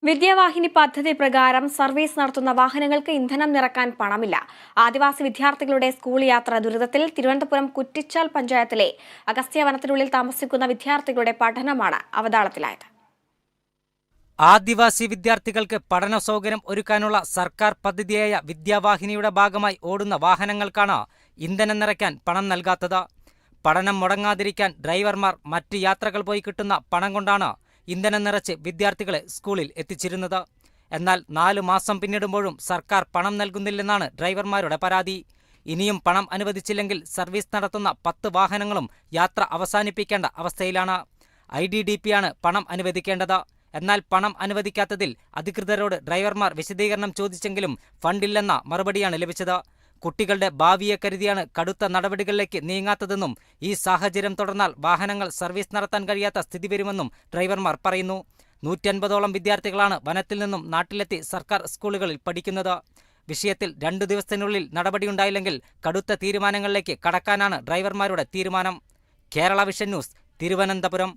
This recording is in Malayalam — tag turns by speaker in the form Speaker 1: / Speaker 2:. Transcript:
Speaker 1: വിദ്യാവാഹിനി പദ്ധതി പ്രകാരം സർവീസ് നടത്തുന്ന വാഹനങ്ങൾക്ക് ഇന്ധനം നിറക്കാൻ പണമില്ല. ആദിവാസി വിദ്യാർത്ഥികളുടെ സ്കൂൾ യാത്ര ദുരിതത്തിൽ. തിരുവനന്തപുരം കുറ്റിച്ചാൽ പഞ്ചായത്തിലെ അഗസ്ത്യ വനത്തിനുള്ളിൽ താമസിക്കുന്ന വിദ്യാർത്ഥികളുടെ പഠനമാണ് അവതാളത്തിലായത്.
Speaker 2: ആദിവാസി വിദ്യാർത്ഥികൾക്ക് പഠന സൗകര്യം ഒരുക്കാനുള്ള സർക്കാർ പദ്ധതിയായ വിദ്യാവാഹിനിയുടെ ഭാഗമായി ഓടുന്ന വാഹനങ്ങൾക്കാണ് ഇന്ധനം നിറയ്ക്കാൻ പണം നൽകാത്തത്. പഠനം മുടങ്ങാതിരിക്കാൻ ഡ്രൈവർമാർ മറ്റ് യാത്രകൾ പോയി കിട്ടുന്ന പണം കൊണ്ടാണ് ഇന്ധനം നിറച്ച് വിദ്യാർത്ഥികളെ സ്കൂളിൽ എത്തിച്ചിരുന്നത്. എന്നാൽ 4 മാസം പിന്നിടുമ്പോഴും സർക്കാർ പണം നൽകുന്നില്ലെന്നാണ് ഡ്രൈവർമാരുടെ പരാതി. ഇനിയും പണം അനുവദിച്ചില്ലെങ്കിൽ സർവീസ് നടത്തുന്ന 10 വാഹനങ്ങളും യാത്ര അവസാനിപ്പിക്കേണ്ട അവസ്ഥയിലാണ്. IDDP-യാണ് പണം അനുവദിക്കേണ്ടത്. എന്നാൽ പണം അനുവദിക്കാത്തതിൽ അധികൃതരോട് ഡ്രൈവർമാർ വിശദീകരണം ചോദിച്ചെങ്കിലും ഫണ്ടില്ലെന്ന മറുപടിയാണ് ലഭിച്ചത്. കുട്ടികളുടെ ഭാവിയെ കരുതിയാണ് കടുത്ത നടപടികളിലേക്ക് നീങ്ങാത്തതെന്നും ഈ സാഹചര്യം തുടർന്നാൽ വാഹനങ്ങൾ സർവീസ് നടത്താൻ കഴിയാത്ത സ്ഥിതി വരുമെന്നും ഡ്രൈവർമാർ പറയുന്നു. 150ഓളം വിദ്യാർത്ഥികളാണ് വനത്തിൽ നിന്നും നാട്ടിലെത്തി സർക്കാർ സ്കൂളുകളിൽ പഠിക്കുന്നത്. വിഷയത്തിൽ 2 ദിവസത്തിനുള്ളിൽ നടപടിയുണ്ടായില്ലെങ്കിൽ കടുത്ത തീരുമാനങ്ങളിലേക്ക് കടക്കാനാണ് ഡ്രൈവർമാരുടെ തീരുമാനം. Kerala vision news, Thiruvananthapuram.